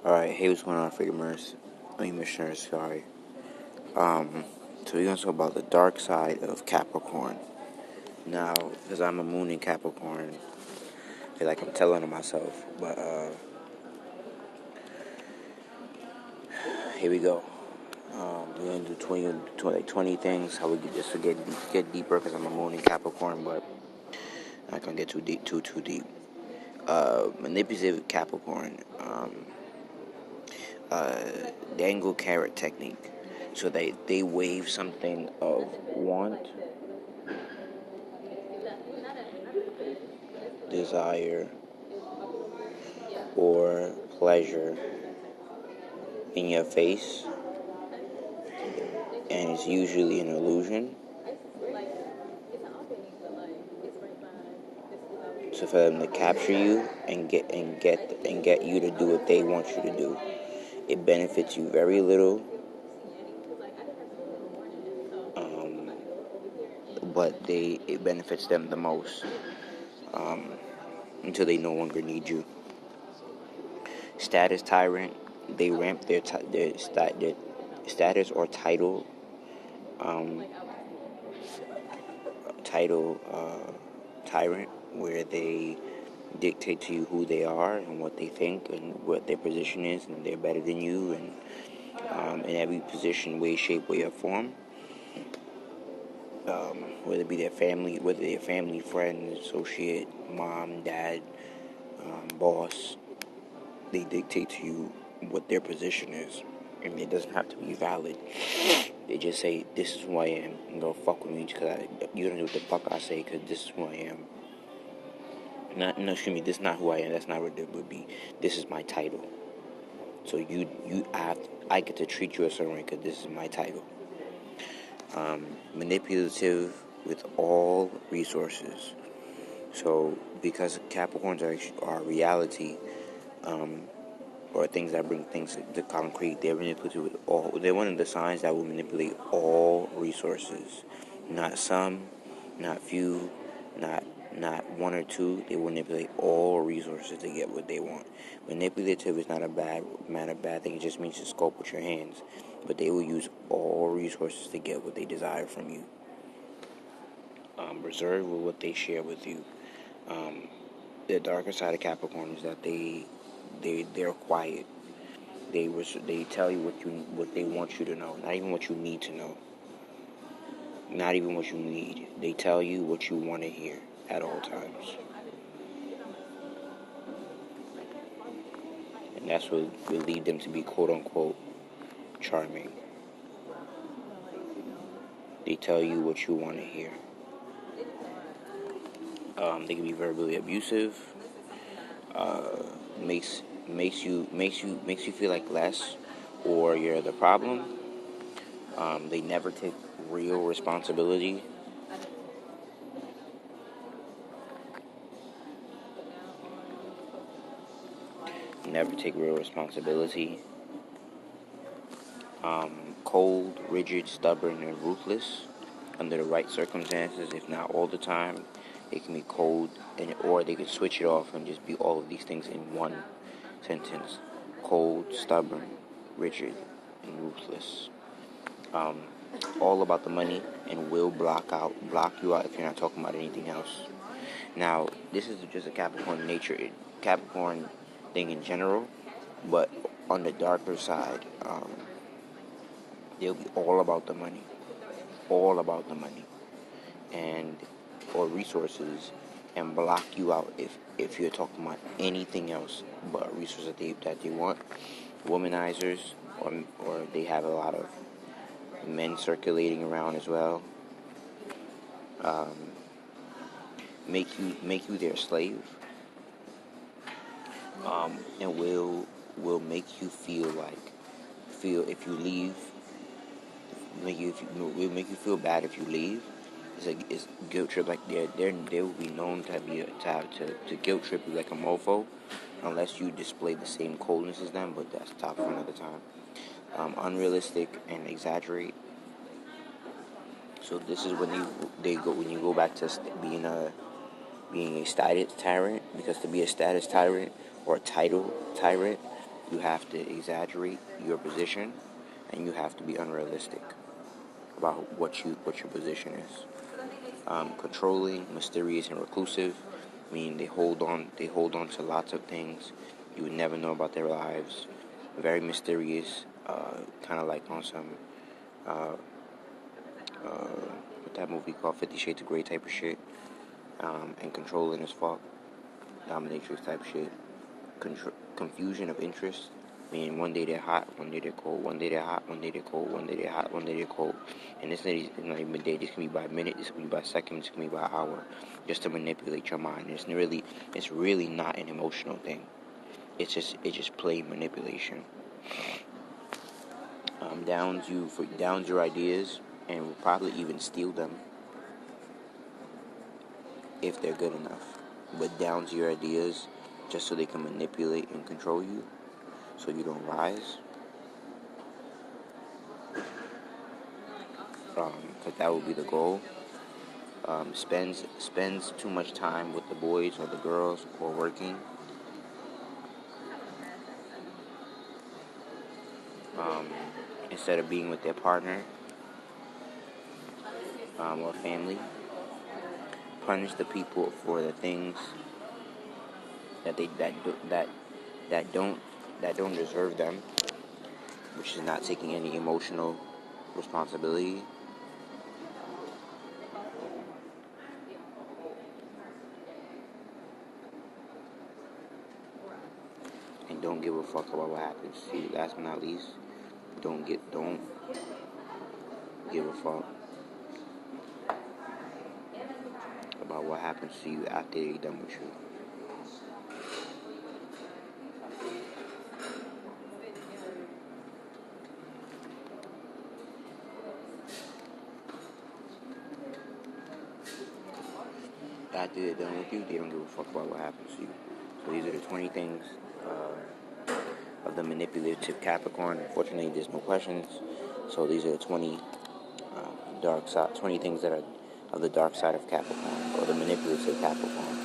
Alright, hey, what's going on, Freedomers? Missioners, sorry. So we're going to talk about the dark side of Capricorn. Now, because I'm a moon in Capricorn, I feel like I'm telling on myself, but, here we go. We're going to do 20 things, how we get just to get deeper, because I'm a moon in Capricorn, but I'm not going to get too deep. Manipulative Capricorn, dangle carrot technique. So they wave something of want, desire, or pleasure in your face, and it's usually an illusion. So for them to capture you and get you to do what they want you to do, it benefits you very little, but it benefits them the most until they no longer need you. Status tyrant, they ramp their status or title tyrant, where they dictate to you who they are and what they think and what their position is, and they're better than you, and in every position, way, shape, way, or form. Whether it be their family, friend, associate, mom, dad, boss, they dictate to you what their position is, and it doesn't have to be valid. They just say, "This is who I am, and don't fuck with me because you don't know what the fuck I say, because this is who I am." Excuse me, this is not who I am. That's not what it would be. This is my title. So I get to treat you a certain way because this is my title. Manipulative with all resources. So because Capricorns are reality, or things that bring things to concrete, they're manipulative with all. They're one of the signs that will manipulate all resources, not some, not few, not one or two. They will manipulate all resources to get what they want. Manipulative is not a bad thing. It just means to scope with your hands, but they will use all resources to get what they desire from you. Reserved with what they share with you. The darker side of Capricorn is that they're quiet. They tell you what they want you to know, not even what you need to know. Not even what you need. They tell you what you want to hear at all times. And that's what will lead them to be quote unquote charming. They tell you what you want to hear. They can be verbally abusive. Makes you feel like less, or you're the problem. They never take real responsibility. Cold, rigid, stubborn, and ruthless. Under the right circumstances, if not all the time, it can be cold, or they could switch it off and just be all of these things in one sentence. Cold, stubborn, rigid, and ruthless. All about the money, and will block you out if you're not talking about anything else. Now, this is just a Capricorn thing in general, but on the darker side, they'll be all about the money, and or resources, and block you out if you're talking about anything else but resources that they want. Womanizers, or they have a lot of men circulating around as well. Make you their slave, and will make you feel if you leave. Will make you feel bad if you leave. It's guilt trip. Like they will be known to guilt trip you like a mofo, unless you display the same coldness as them. But that's a topic for another time. Unrealistic and exaggerate. So this is when you go back to being a status tyrant, because to be a status tyrant or a title tyrant, You have to exaggerate your position, and you have to be unrealistic about what your position is. Controlling, mysterious, and reclusive, meaning they hold on to lots of things. You would never know about their lives. Very mysterious, kind of like on some what that movie called 50 Shades of Grey type of shit. And controlling as fuck, dominatrix type shit. Confusion of interest, meaning one day they're hot, one day they're cold, one day they're hot, one day they're cold, one day they're hot, one day they're cold. And this is not even a day. This can be by minute, this can be by second, this can be by hour, just to manipulate your mind. It's really not an emotional thing. It's just plain manipulation. Downs your ideas, and will probably even steal them if they're good enough. But downs your ideas just so they can manipulate and control you, so you don't rise. Because that would be the goal. Spends too much time with the boys or the girls or working. Instead of being with their partner or family. Punish the people for the things that don't deserve them, which is not taking any emotional responsibility. And don't give a fuck about what happens to you. Last but not least, don't give a fuck about what happens to you after they're done with you. After they're done with you, they don't give a fuck about what happens to you. So these are the 20 things of the manipulative Capricorn. Unfortunately, there's no questions. So these are the 20 20 things that are of the dark side of Capricorn, or the manipulative Capricorn.